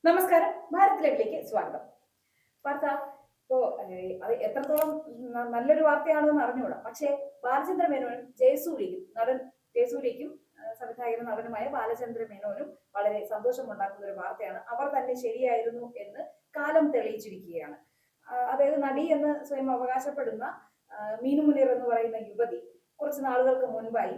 നമസ്കാരം. ഭാരത് ലൈവിലേക്ക് സ്വാഗതം. വാർത്ത ഇപ്പോ അത് എത്രത്തോളം നല്ലൊരു വാർത്തയാണെന്ന് അറിഞ്ഞുകൂടാ. പക്ഷേ ബാലചന്ദ്ര മേനോനും ജയസൂര്യയ്ക്കും സംവിധായകനും നടനുമായ ബാലചന്ദ്ര മേനോനും വളരെ സന്തോഷമുണ്ടാക്കുന്ന ഒരു വാർത്തയാണ്. അവർ തന്നെ ശരിയായിരുന്നു എന്ന് കാലം തെളിയിച്ചിരിക്കുകയാണ്. അതായത് നടി എന്ന് സ്വയം അവകാശപ്പെടുന്ന മീനു മുനീർ എന്ന് പറയുന്ന യുവതി കുറച്ച് നാളുകൾക്ക് മുൻപായി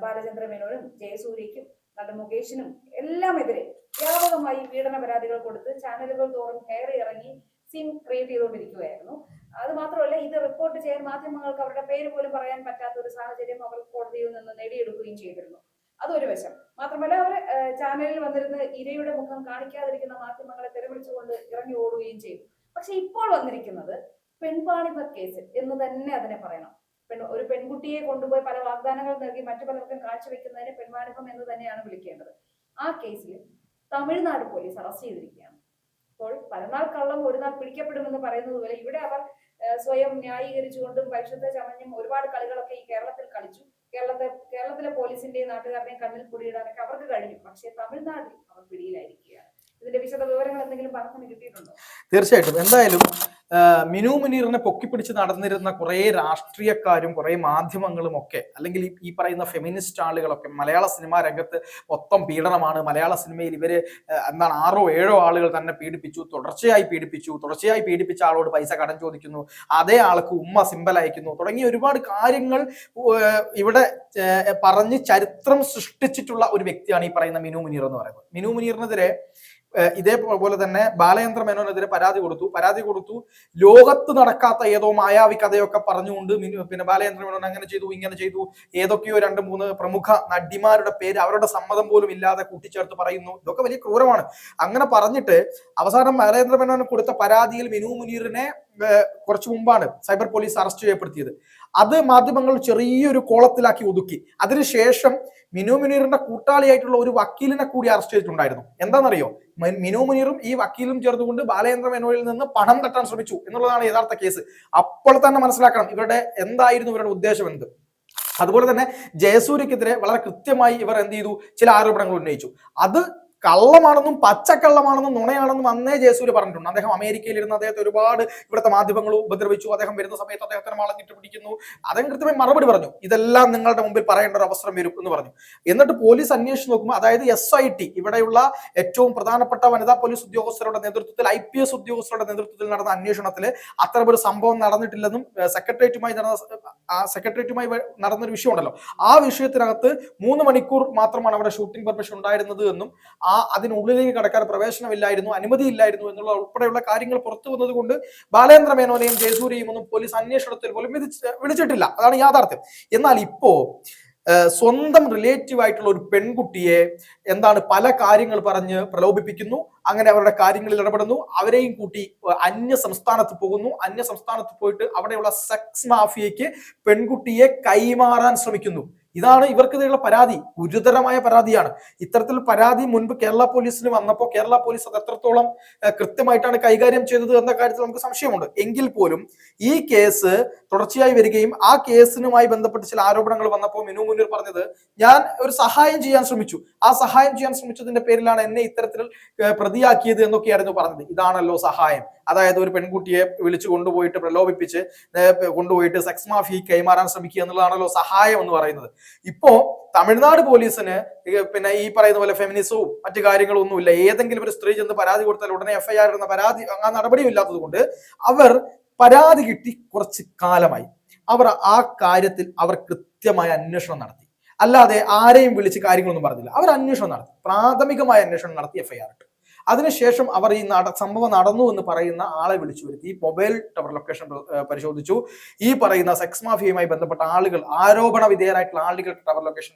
ബാലചന്ദ്ര മേനോനും ജയസൂര്യയ്ക്കും നടൻ മുകേഷിനും എല്ലാമെതിരെ വ്യാപകമായി പീഡന പരാതികൾ കൊടുത്ത് ചാനലുകൾ തോറും കയറി ഇറങ്ങി സീൻ ക്രിയേറ്റ് ചെയ്തുകൊണ്ടിരിക്കുകയായിരുന്നു. അത് മാത്രമല്ല, ഇത് റിപ്പോർട്ട് ചെയ്യാൻ മാധ്യമങ്ങൾക്ക് അവരുടെ പേര് പോലും പറയാൻ പറ്റാത്ത ഒരു സാഹചര്യം അവർ കോടതിയിൽ നിന്ന് നേടിയെടുക്കുകയും ചെയ്തിരുന്നു. അതൊരു വശം. മാത്രമല്ല, അവർ ചാനലിൽ വന്നിരുന്ന് ഇരയുടെ മുഖം കാണിക്കാതിരിക്കുന്ന മാധ്യമങ്ങളെ തെരവിളിച്ചുകൊണ്ട് ഇറങ്ങി ഓടുകയും ചെയ്തു. പക്ഷെ ഇപ്പോൾ വന്നിരിക്കുന്നത് പെൺവാണിഭ കേസ് എന്ന് തന്നെ അതിനെ പറയണം. ഒരു പെൺകുട്ടിയെ കൊണ്ടുപോയി പല വാഗ്ദാനങ്ങൾ നൽകി മറ്റു പലർക്കും കാഴ്ചവെക്കുന്നതിന് പെൺവാണിഭം എന്ന് തന്നെയാണ് വിളിക്കേണ്ടത്. ആ കേസിൽ തമിഴ്നാട് പോലീസ് അറസ്റ്റ് ചെയ്തിരിക്കുകയാണ്. അപ്പോൾ പലനാൾ കള്ളം ഒരു നാൾ പിടിക്കപ്പെടുമെന്ന് പറയുന്നത് പോലെ ഇവിടെ അവർ സ്വയം ന്യായീകരിച്ചുകൊണ്ടും പരിശുദ്ധ ചമഞ്ഞും ഒരുപാട് കളികളൊക്കെ ഈ കേരളത്തിൽ കളിച്ചു. കേരളത്തിലെ പോലീസിന്റെയും നാട്ടുകാരുടെയും കണ്ണിൽ കുടിയിടാനൊക്കെ അവർക്ക് കഴിഞ്ഞു. പക്ഷേ തമിഴ്നാട്ടിൽ അവർ പിടിയിലായിരിക്കുകയാണ്. ഇതിന്റെ വിശദ വിവരങ്ങൾ എന്തെങ്കിലും പറഞ്ഞു കിട്ടിയിട്ടുണ്ടോ? തീർച്ചയായിട്ടും. എന്തായാലും മിനു മുനീറിനെ പൊക്കിപ്പിടിച്ച് നടന്നിരുന്ന കുറെ രാഷ്ട്രീയക്കാരും കുറെ മാധ്യമങ്ങളും ഒക്കെ, അല്ലെങ്കിൽ ഈ പറയുന്ന ഫെമിനിസ്റ്റ് ആളുകളൊക്കെ മലയാള സിനിമാ രംഗത്ത് മൊത്തം പീഡനമാണ്, മലയാള സിനിമയിൽ ഇവര് 6 or 7 ആളുകൾ തന്നെ തുടർച്ചയായി പീഡിപ്പിച്ച ആളോട് പൈസ കടം ചോദിക്കുന്നു, അതേ ആൾക്ക് ഉമ്മ സിമ്പൽ അയക്കുന്നു തുടങ്ങിയ ഒരുപാട് കാര്യങ്ങൾ ഇവിടെ പറഞ്ഞ് ചരിത്രം സൃഷ്ടിച്ചിട്ടുള്ള ഒരു വ്യക്തിയാണ് ഈ പറയുന്ന മിനു മുനീർ എന്ന് പറയുന്നത്. മിനു മുനീറിനെതിരെ ഇതേപോലെ തന്നെ ബാലചന്ദ്ര മേനോനെതിരെ പരാതി കൊടുത്തു. ലോകത്ത് നടക്കാത്ത ഏതോ മായാവി കഥയൊക്കെ പറഞ്ഞുകൊണ്ട് പിന്നെ ബാലചന്ദ്ര മേനോൻ അങ്ങനെ ചെയ്തു ഇങ്ങനെ ചെയ്തു, ഏതൊക്കെയോ 2-3 പ്രമുഖ നടിമാരുടെ പേര് അവരുടെ സമ്മതം പോലും ഇല്ലാതെ കൂട്ടിച്ചേർത്ത് പറയുന്നു. ഇതൊക്കെ വലിയ ക്രൂരമാണ്. അങ്ങനെ പറഞ്ഞിട്ട് അവസാനം ബാലചന്ദ്ര മേനോന് കൊടുത്ത പരാതിയിൽ മിനു മുനീറിനെ കുറച്ചു മുമ്പാണ് സൈബർ പോലീസ് അറസ്റ്റ് ചെയ്യപ്പെടുത്തിയത്. അത് മാധ്യമങ്ങൾ ചെറിയൊരു കോളത്തിലാക്കി ഒതുക്കി. അതിനുശേഷം മിനു മുനീറിന്റെ കൂട്ടാളിയായിട്ടുള്ള ഒരു വക്കീലിനെ കൂടി അറസ്റ്റ് ചെയ്തിട്ടുണ്ടായിരുന്നു. എന്താണെന്നറിയോ? മിനു മുനീറും ഈ വക്കീലും ചേർന്നുകൊണ്ട് ബാലചന്ദ്ര മേനോനിൽ നിന്ന് പണം തട്ടാൻ ശ്രമിച്ചു എന്നുള്ളതാണ് യഥാർത്ഥ കേസ്. അപ്പോൾ തന്നെ മനസ്സിലാക്കണം എന്തായിരുന്നു ഇവരുടെ ഉദ്ദേശം എന്ത്. അതുപോലെ തന്നെ ജയസൂര്യക്കെതിരെ വളരെ കൃത്യമായി ഇവർ എന്ത് ചെയ്തു? ചില ആരോപണങ്ങൾ ഉന്നയിച്ചു. അത് കള്ളമാണെന്നും പച്ചക്കള്ളമാണെന്നും നുണയാണെന്നും അന്നേ ജയസൂര്യ പറഞ്ഞിട്ടുണ്ട്. അദ്ദേഹം അമേരിക്കയിൽ ഇരുന്ന് അദ്ദേഹത്തെ ഒരുപാട് ഇവിടുത്തെ മാധ്യമങ്ങൾ ഉപദ്രവിച്ചു. അദ്ദേഹം വരുന്ന സമയത്ത് അദ്ദേഹത്തിന് വളഞ്ഞിട്ട് പിടിക്കുന്നു. അദ്ദേഹം കൃത്യമായി മറുപടി പറഞ്ഞു, ഇതെല്ലാം നിങ്ങളുടെ മുമ്പിൽ പറയേണ്ട ഒരു അവസരം വരും എന്ന് പറഞ്ഞു. എന്നിട്ട് പോലീസ് അന്വേഷിച്ച് നോക്കുമ്പോൾ, അതായത് SIT ഇവിടെയുള്ള ഏറ്റവും പ്രധാനപ്പെട്ട വനിതാ പോലീസ് ഉദ്യോഗസ്ഥരുടെ നേതൃത്വത്തിൽ, IPS ഉദ്യോഗസ്ഥരുടെ നേതൃത്വത്തിൽ നടന്ന അന്വേഷണത്തിൽ അത്തരമൊരു സംഭവം നടന്നിട്ടില്ലെന്നും സെക്രട്ടേറിയറ്റുമായി നടന്നൊരു വിഷയമുണ്ടല്ലോ, ആ വിഷയത്തിനകത്ത് 3 മണിക്കൂർ മാത്രമാണ് അവിടെ ഷൂട്ടിംഗ് പെർമിഷൻ ഉണ്ടായിരുന്നത് എന്നും അതിനുള്ളിലേക്ക് കടക്കാൻ പ്രവേശനമില്ലായിരുന്നു, അനുമതിയില്ലായിരുന്നു എന്നുള്ള ഉൾപ്പെടെയുള്ള കാര്യങ്ങൾ പുറത്തു വന്നത് കൊണ്ട് ബാലചന്ദ്ര മേനോനെയും ജയസൂര്യയും ഒന്നും പോലീസ് അന്വേഷണത്തിൽ പോലും വിളിച്ചിട്ടില്ല. അതാണ് യാഥാർത്ഥ്യം. എന്നാൽ ഇപ്പോ സ്വന്തം റിലേറ്റീവ് ആയിട്ടുള്ള ഒരു പെൺകുട്ടിയെ പല കാര്യങ്ങൾ പറഞ്ഞ് പ്രലോഭിപ്പിക്കുന്നു, അങ്ങനെ അവരുടെ കാര്യങ്ങളിൽ ഇടപെടുന്നു, അവരെയും കൂട്ടി അന്യ സംസ്ഥാനത്ത് പോകുന്നു. അന്യ സംസ്ഥാനത്ത് പോയിട്ട് അവിടെയുള്ള സെക്സ് മാഫിയയ്ക്ക് പെൺകുട്ടിയെ കൈമാറാൻ ശ്രമിക്കുന്നു. ഇതാണ് ഇവർക്കെതിരെയുള്ള പരാതി. ഗുരുതരമായ പരാതിയാണ്. ഇത്തരത്തിൽ പരാതി മുൻപ് കേരള പോലീസിന് വന്നപ്പോൾ കേരള പോലീസ് അത് എത്രത്തോളം കൃത്യമായിട്ടാണ് കൈകാര്യം ചെയ്തത് എന്ന കാര്യത്തിൽ നമുക്ക് സംശയമുണ്ട്. എങ്കിൽ പോലും ഈ കേസ് തുടർച്ചയായി വരികയും ആ കേസിനുമായി ബന്ധപ്പെട്ട് ചില ആരോപണങ്ങൾ വന്നപ്പോൾ മിനു മുനീർ പറഞ്ഞത്, ഞാൻ ഒരു സഹായം ചെയ്യാൻ ശ്രമിച്ചു, ആ സഹായം ചെയ്യാൻ ശ്രമിച്ചതിന്റെ പേരിലാണ് എന്നെ ഇത്തരത്തിൽ പ്രതിയാക്കിയത് എന്നൊക്കെയായിരുന്നു പറഞ്ഞത്. ഇതാണല്ലോ സഹായം. അതായത് ഒരു പെൺകുട്ടിയെ വിളിച്ചു കൊണ്ടുപോയിട്ട് പ്രലോഭിപ്പിച്ച് കൊണ്ടുപോയിട്ട് സെക്സ് മാഫിയ കൈമാറാൻ ശ്രമിക്കുക എന്നുള്ളതാണല്ലോ സഹായം എന്ന് പറയുന്നത്. ഇപ്പോ തമിഴ്നാട് പോലീസിന് പിന്നെ ഈ പറയുന്ന പോലെ ഫെമിനിസവും മറ്റു കാര്യങ്ങളും ഒന്നുമില്ല. ഏതെങ്കിലും ഒരു സ്ത്രീ ചെന്ന് പരാതി കൊടുത്താൽ ഉടനെ FIR ഇടുന്ന ആ നടപടിയും ഇല്ലാത്തത് കൊണ്ട് അവർ പരാതി കിട്ടി കുറച്ച് കാലമായി ആ കാര്യത്തിൽ കൃത്യമായ അന്വേഷണം നടത്തി. അല്ലാതെ ആരെയും വിളിച്ച് കാര്യങ്ങളൊന്നും പറഞ്ഞില്ല. അവർ അന്വേഷണം നടത്തി, പ്രാഥമികമായ അന്വേഷണം നടത്തി FIR ഇട്ടു. അതിനുശേഷം അവർ ഈ സംഭവം നടന്നു എന്ന് പറയുന്ന ആളെ വിളിച്ചു വരുത്തി മൊബൈൽ ടവർ ലൊക്കേഷൻ പരിശോധിച്ചു. ഈ പറയുന്ന സെക്സ് മാഫിയയുമായി ബന്ധപ്പെട്ട ആളുകൾ, ആരോപണ വിധേയരായിട്ടുള്ള ആളുകൾ ടവർ ലൊക്കേഷൻ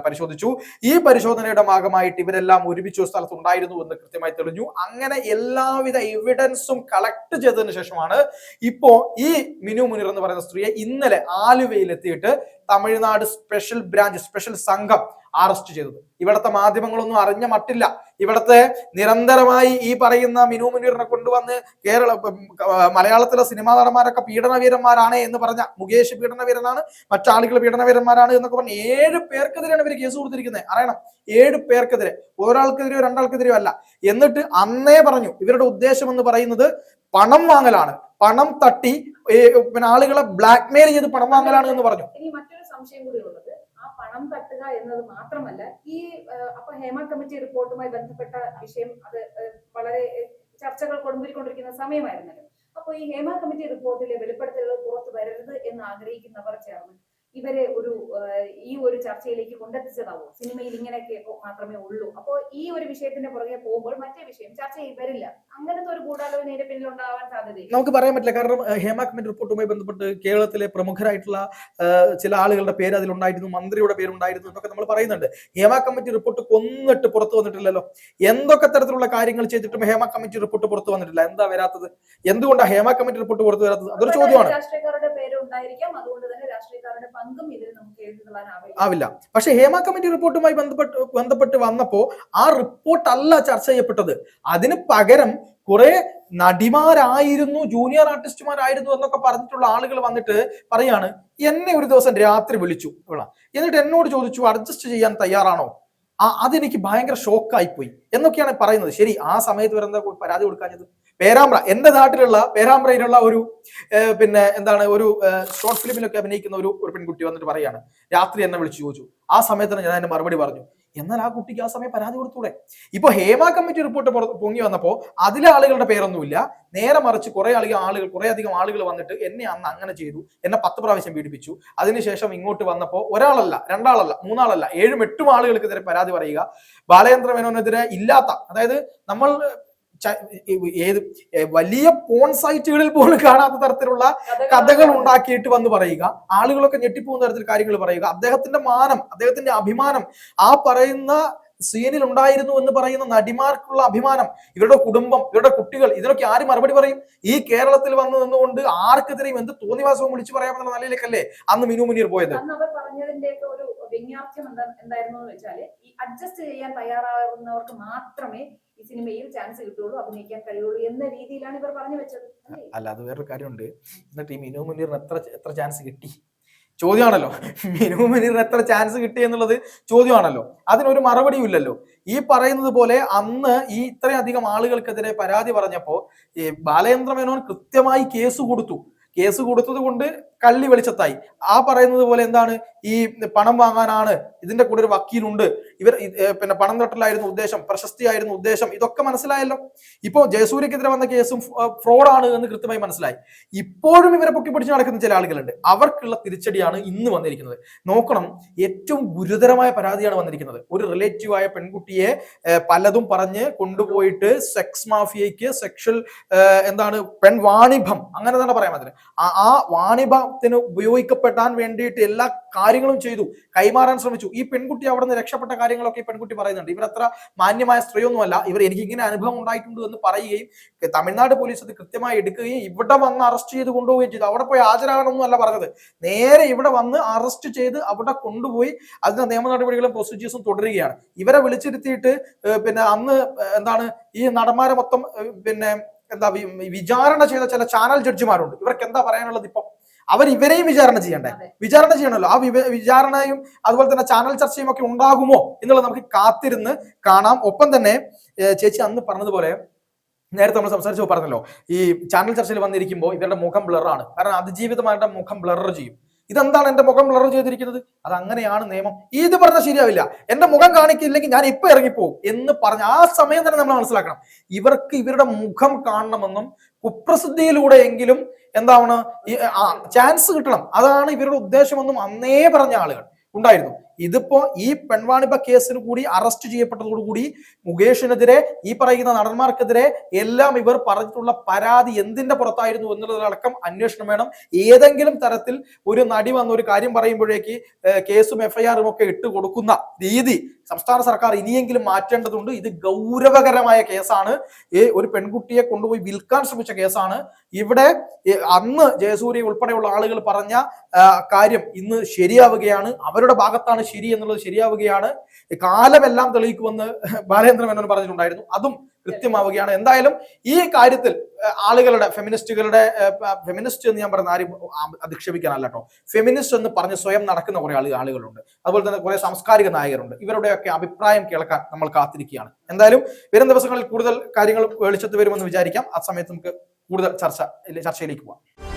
പരിശോധിച്ചു. ഈ പരിശോധനയുടെ ഭാഗമായിട്ട് ഇവരെല്ലാം ഒരുമിച്ച് ഒരു സ്ഥലത്ത് ഉണ്ടായിരുന്നു എന്ന് കൃത്യമായി തെളിഞ്ഞു. അങ്ങനെ എല്ലാവിധ എവിഡൻസും കളക്ട് ചെയ്തതിനു ശേഷമാണ് ഇപ്പോ ഈ മിനു മുനീർ എന്ന് പറയുന്ന സ്ത്രീയെ ഇന്നലെ ആലുവയിൽ എത്തിയിട്ട് തമിഴ്നാട് സ്പെഷ്യൽ സംഘം അറസ്റ്റ് ചെയ്തത്. ഇവിടുത്തെ മാധ്യമങ്ങളൊന്നും അറിഞ്ഞ മട്ടില്ല. ഇവിടുത്തെ നിരന്തരമായി ഈ പറയുന്ന മിനു മുനീറിനെ കൊണ്ടുവന്ന് മലയാളത്തിലെ സിനിമാ നടന്മാരൊക്കെ പീഡനവീരന്മാരാണ് എന്ന് പറഞ്ഞ മുകേഷ് പീഡനവീരനാണ്, മറ്റാളുകൾ പീഡനവീരന്മാരാണ് എന്നൊക്കെ പറഞ്ഞ് 7 പേർക്കെതിരെയാണ് ഇവർ കേസ് കൊടുത്തിരിക്കുന്നത്. അറിയണം, 7 പേർക്കെതിരെ, ഒരാൾക്കെതിരെയോ 2 ആൾക്കെതിരെയോ അല്ല. എന്നിട്ട് അന്നേ പറഞ്ഞു ഇവരുടെ ഉദ്ദേശം എന്ന് പറയുന്നത് പണം വാങ്ങലാണ്, പണം തട്ടി പിന്നെ ആളുകളെ ബ്ലാക്ക്മെയിൽ ചെയ്ത് പണം വാങ്ങലാണ് എന്ന് പറഞ്ഞു. ഇനി മറ്റൊരു സംശയം കൂടി ഉള്ളത്, ആ പണം തട്ടുക എന്നത് മാത്രമല്ല, ഈ അപ്പൊ ഹേമ കമ്മിറ്റി റിപ്പോർട്ടുമായി ബന്ധപ്പെട്ട വിഷയം അത് വളരെ ചർച്ചകൾ കൊടുമ്പിരിക്കൊണ്ടിരിക്കുന്ന സമയമായിരുന്നല്ലോ. അപ്പൊ ഈ ഹേമ കമ്മിറ്റി റിപ്പോർട്ടിലെ വെളിപ്പെടുത്തലുകൾ പുറത്തു വരരുത് എന്ന് ആഗ്രഹിക്കുന്നവർ ചേർന്ന് ഇവരെ ഈ ഒരു ചർച്ചയിലേക്ക് കൊണ്ടെത്തിച്ചതാവോ? സിനിമയിൽ ഇങ്ങനെയൊക്കെ മാത്രമേ ഉള്ളൂ, അപ്പോ ഈ ഒരു വിഷയത്തിന്റെ പുറകെ പോകുമ്പോൾ മറ്റേ വിഷയം ചർച്ചയിൽ വരില്ല, അങ്ങനത്തെ ഒരു ഗൂഢാലോചനയുടെ പിന്നിൽ ഉണ്ടാവാൻ സാധ്യതയില്ല. നമുക്ക് പറയാൻ പറ്റില്ല. കാരണം ഹേമ കമ്മിറ്റി റിപ്പോർട്ടുമായി ബന്ധപ്പെട്ട് കേരളത്തിലെ പ്രമുഖരായിട്ടുള്ള ചില ആളുകളുടെ പേര് അതിലുണ്ടായിരുന്നു, മന്ത്രിയുടെ പേരുണ്ടായിരുന്നു എന്നൊക്കെ നമ്മൾ പറയുന്നുണ്ട്. ഹേമ കമ്മിറ്റി റിപ്പോർട്ട് കൊന്നിട്ട് പുറത്തു വന്നിട്ടില്ലല്ലോ. എന്തൊക്കെ തരത്തിലുള്ള കാര്യങ്ങൾ ചെയ്തിട്ടും ഹേമ കമ്മിറ്റി റിപ്പോർട്ട് പുറത്തു വന്നിട്ടില്ല. എന്താ വരാത്തത്? എന്തുകൊണ്ടാണ് ഹേമ കമ്മിറ്റി റിപ്പോർട്ട് പുറത്തു വരാത്തത്? അതൊരു ചോദ്യമാണ്. രാഷ്ട്രീയക്കാരുടെ പേര് ഉണ്ടായിരിക്കാം, അതുകൊണ്ട് തന്നെ രാഷ്ട്രീയക്കാരുടെ പങ്കും ഇതിൽ നമുക്ക് ആവില്ല. പക്ഷെ ഹേമ കമ്മിറ്റി റിപ്പോർട്ടുമായി ബന്ധപ്പെട്ട് വന്നപ്പോ ആ റിപ്പോർട്ട് അല്ല ചർച്ച ചെയ്യപ്പെട്ടത്. അതിന് പകരം കുറെ നടിമാരായിരുന്നു, ജൂനിയർ ആർട്ടിസ്റ്റുമാരായിരുന്നു എന്നൊക്കെ പറഞ്ഞിട്ടുള്ള ആളുകൾ വന്നിട്ട് പറയാണ്, എന്നെ ഒരു ദിവസം രാത്രി വിളിച്ചു എന്നിട്ട് എന്നോട് ചോദിച്ചു അഡ്ജസ്റ്റ് ചെയ്യാൻ തയ്യാറാണോ? അതെനിക്ക് ഭയങ്കര ഷോക്കായിപ്പോയി എന്നൊക്കെയാണ് പറയുന്നത്. ശരി, ആ സമയത്ത് വരെ എന്താ പരാതി കൊടുക്കാഞ്ഞത്? പേരാമ്പ്ര, എന്റെ നാട്ടിലുള്ള പേരാമ്പ്രയിലുള്ള ഒരു പിന്നെ എന്താണ് ഒരു ഷോർട്ട് ഫിലിമിലൊക്കെ അഭിനയിക്കുന്ന ഒരു പെൺകുട്ടി വന്നിട്ട് പറയാണ്, രാത്രി എന്നെ വിളിച്ചു ചോദിച്ചു. ആ സമയത്ത് ഞാൻ എന്നെ മറുപടി പറഞ്ഞു. എന്നാൽ ആ കുട്ടിക്ക് ആ സമയം പരാതി കൊടുത്തൂടെ? ഇപ്പൊ ഹേമ കമ്മിറ്റി റിപ്പോർട്ട് പൊങ്ങി വന്നപ്പോ അതിലെ ആളുകളുടെ പേരൊന്നുമില്ല, നേരെ മറിച്ച് കുറെ അധികം ആളുകൾ വന്നിട്ട് എന്നെ അന്ന് അങ്ങനെ ചെയ്തു, എന്നെ 10 പ്രാവശ്യം പീഡിപ്പിച്ചു, അതിനുശേഷം ഇങ്ങോട്ട് വന്നപ്പോ ഒരാളല്ല, 2 ആളല്ല, 3 ആളല്ല, 7 8 ആളുകൾക്കെതിരെ പരാതി പറയുക. ബാലചന്ദ്ര മേനോനെതിരെ ഇല്ലാത്ത, അതായത് നമ്മൾ വലിയ പോൺ സൈറ്റുകളിൽ പോലും കാണാത്ത തരത്തിലുള്ള കഥകൾ ഉണ്ടാക്കിയിട്ട് വന്ന് പറയുക, ആളുകളൊക്കെ ഞെട്ടിപ്പോകുന്ന തരത്തിൽ കാര്യങ്ങൾ പറയുക, അദ്ദേഹത്തിന്റെ മാനം, അദ്ദേഹത്തിന്റെ അഭിമാനം, ആ പറയുന്ന സീനിൽ ഉണ്ടായിരുന്നു എന്ന് പറയുന്ന നടിമാർക്കുള്ള അഭിമാനം, ഇവരുടെ കുടുംബം, ഇവരുടെ കുട്ടികൾ, ഇതിനൊക്കെ ആര് മറുപടി പറയും? ഈ കേരളത്തിൽ വന്ന് നിന്നുകൊണ്ട് ആർക്കെതിരെയും എന്ത് തോന്നിവാസവും വിളിച്ചു പറയാമെന്നുള്ള നിലയിലേക്കല്ലേ അന്ന് മിനു മുനീർ പോയത്. പറഞ്ഞതിന്റെയൊക്കെ ഒരു വ്യംഗ്യാർത്ഥ്യം എന്തായിരുന്നു എന്ന് വെച്ചാല്, ഈ അഡ്ജസ്റ്റ് ചെയ്യാൻ തയ്യാറാകുന്നവർക്ക് മാത്രമേ ഈ സിനിമയിൽ ചാൻസ് കിട്ടുള്ളൂ, അഭിനയിക്കാൻ കഴിയുള്ളൂ എന്ന രീതിയിലാണ് ഇവർ പറഞ്ഞു വെച്ചത്. അല്ല, അത് വേറൊരു കാര്യമുണ്ട്. എന്നിട്ട് ഈ മിനു മുനീറിന് എത്ര ചാൻസ് കിട്ടി ചോദ്യമാണല്ലോ. മിനു മുനീറിന് എത്ര ചാൻസ് കിട്ടി എന്നുള്ളത് ചോദ്യമാണല്ലോ. അതിനൊരു മറുപടിയും ഇല്ലല്ലോ. ഈ പറയുന്നത് പോലെ അന്ന് ഈ ഇത്രയധികം ആളുകൾക്കെതിരെ പരാതി പറഞ്ഞപ്പോ ഈ ബാലചന്ദ്ര മേനോൻ കൃത്യമായി കേസ് കൊടുത്തത് കൊണ്ട് കള്ളി വെളിച്ചത്തായി. ആ പറയുന്നത് പോലെ എന്താണ്, ഈ പണം വാങ്ങാനാണ്, ഇതിന്റെ കൂടെ ഒരു വക്കീലുണ്ട്, ഇവർ പിന്നെ പണം തട്ടലായിരുന്നു ഉദ്ദേശം, പ്രശസ്തിയായിരുന്നു ഉദ്ദേശം, ഇതൊക്കെ മനസ്സിലായല്ലോ. ഇപ്പോ ജയസൂര്യക്കെതിരെ വന്ന കേസും ഫ്രോഡാണ് എന്ന് കൃത്യമായി മനസ്സിലായി. ഇപ്പോഴും ഇവരെ പൊക്കി പിടിച്ച് നടക്കുന്ന ചില ആളുകളുണ്ട്. അവർക്കുള്ള തിരിച്ചടിയാണ് ഇന്ന് വന്നിരിക്കുന്നത്. നോക്കണം, ഏറ്റവും ഗുരുതരമായ പരാതിയാണ് വന്നിരിക്കുന്നത്. ഒരു റിലേറ്റീവായ പെൺകുട്ടിയെ പലതും പറഞ്ഞ് കൊണ്ടുപോയിട്ട് സെക്സ് മാഫിയയ്ക്ക്, സെക്ഷൽ എന്താണ് പെൺവാണിഭം, അങ്ങനെ തന്നെ പറയാൻ അതിന്, ആ വാണിഭത്തിന് ഉപയോഗിക്കപ്പെടാൻ വേണ്ടിയിട്ട് എല്ലാ കാര്യങ്ങളും ചെയ്തു, കൈമാറാൻ ശ്രമിച്ചു. ഈ പെൺകുട്ടി അവിടെ നിന്ന് രക്ഷപ്പെട്ട കാര്യങ്ങളൊക്കെ ഈ പെൺകുട്ടി പറയുന്നുണ്ട്. ഇവരത്ര മാന്യമായ സ്ത്രീയൊന്നുമല്ല, എനിക്ക് ഇങ്ങനെ അനുഭവം ഉണ്ടായിട്ടുണ്ട് എന്ന് പറയുകയും തമിഴ്നാട് പോലീസ് അത് കൃത്യമായി എടുക്കുകയും ഇവിടെ വന്ന് അറസ്റ്റ് ചെയ്ത് കൊണ്ടുപോവുകയും ചെയ്തു. അവിടെ പോയി ഹാജരാകണമെന്നും അല്ല പറഞ്ഞത്, നേരെ ഇവിടെ വന്ന് അറസ്റ്റ് ചെയ്ത് അവിടെ കൊണ്ടുപോയി അതിന്റെ നിയമ നടപടികളും പ്രൊസീജിയേഴ്സും തുടരുകയാണ്. ഇവരെ വിളിച്ചിരുത്തിയിട്ട് പിന്നെ അന്ന് എന്താണ് ഈ നടന്മാരെ മൊത്തം പിന്നെ എന്താ വിചാരണ ചെയ്ത ചില ചാനൽ ജഡ്ജിമാരുണ്ട്. ഇവർക്ക് എന്താ പറയാനുള്ളത്? ഇപ്പൊ ഇവരെയും വിചാരണ ചെയ്യണമല്ലോ. ആ വിചാരണയും അതുപോലെ തന്നെ ചാനൽ ചർച്ചയും ഒക്കെ ഉണ്ടാകുമോ എന്നുള്ളത് നമുക്ക് കാത്തിരുന്ന് കാണാം. ഒപ്പം തന്നെ ചേച്ചി അന്ന് പറഞ്ഞതുപോലെ, നേരത്തെ നമ്മൾ സംസാരിച്ചു പറഞ്ഞല്ലോ, ഈ ചാനൽ ചർച്ചയിൽ വന്നിരിക്കുമ്പോൾ ഇവരുടെ മുഖം ബ്ലറാണ്. കാരണം അതിജീവിതമാരുടെ മുഖം ബ്ലർ ചെയ്യും. ഇതെന്താണ് എന്റെ മുഖം ബ്ലർ ചെയ്തിരിക്കുന്നത്? അത് അങ്ങനെയാണ് നിയമം. ഇത് പറഞ്ഞാൽ ശരിയാവില്ല, എന്റെ മുഖം കാണിക്കില്ലെങ്കിൽ ഞാൻ ഇപ്പൊ ഇറങ്ങിപ്പോകും എന്ന് പറഞ്ഞ ആ സമയം തന്നെ നമ്മൾ മനസ്സിലാക്കണം, ഇവർക്ക് ഇവരുടെ മുഖം കാണണമെന്നും കുപ്രസിദ്ധിയിലൂടെയെങ്കിലും എന്താണ് ചാൻസ് കിട്ടണം, അതാണ് ഇവരുടെ ഉദ്ദേശമെന്നും അന്നേ പറഞ്ഞ ആളുകൾ ഉണ്ടായിരുന്നു. ഇതിപ്പോ ഈ പെൺവാണിഭ കേസിന് കൂടി അറസ്റ്റ് ചെയ്യപ്പെട്ടതോടുകൂടി മുകേഷിനെതിരെ, ഈ പറയുന്ന നടന്മാർക്കെതിരെ എല്ലാം ഇവർ പറഞ്ഞിട്ടുള്ള പരാതി എന്തിന്റെ പുറത്തായിരുന്നു എന്നുള്ളതടക്കം അന്വേഷണം വേണം. ഏതെങ്കിലും തരത്തിൽ ഒരു നടി വന്ന ഒരു കാര്യം പറയുമ്പോഴേക്ക് കേസും എഫ്ഐആറും ഒക്കെ ഇട്ട് കൊടുക്കുന്ന രീതി സംസ്ഥാന സർക്കാർ ഇനിയെങ്കിലും മാറ്റേണ്ടതുണ്ട്. ഇത് ഗൗരവകരമായ കേസാണ്. ഒരു പെൺകുട്ടിയെ കൊണ്ടുപോയി വിൽക്കാൻ ശ്രമിച്ച കേസാണ്. ഇവിടെ അന്ന് ജയസൂര്യ ഉൾപ്പെടെയുള്ള ആളുകൾ പറഞ്ഞ കാര്യം ഇന്ന് ശരിയാവുകയാണ്. അവരുടെ ഭാഗത്താണ് ശരി എന്നുള്ളത് ശരിയാവുകയാണ്. കാലമെല്ലാം തെളിയിക്കുമെന്ന് ബാലേന്ദ്ര മേനോൻ പറഞ്ഞിട്ടുണ്ടായിരുന്നു, അതും കൃത്യമാവുകയാണ്. എന്തായാലും ഈ കാര്യത്തിൽ ആളുകളുടെ ഫെമിനിസ്റ്റ് എന്ന് ഞാൻ പറയുന്ന ആരും അധിക്ഷേപിക്കാനല്ല കേട്ടോ, ഫെമിനിസ്റ്റ് എന്ന് പറഞ്ഞ് സ്വയം നടക്കുന്ന കുറെ ആളുകളുണ്ട്, അതുപോലെ തന്നെ കുറെ സാംസ്കാരിക നായകരുണ്ട്. ഇവരുടെയൊക്കെ അഭിപ്രായം കേൾക്കാൻ നമ്മൾ കാത്തിരിക്കുകയാണ്. എന്തായാലും വരും ദിവസങ്ങളിൽ കൂടുതൽ കാര്യങ്ങൾ വെളിച്ചത്ത് വരുമെന്ന് വിചാരിക്കാം. ആ സമയത്ത് നമുക്ക് കൂടുതൽ ചർച്ചയിലേക്ക് പോവാം.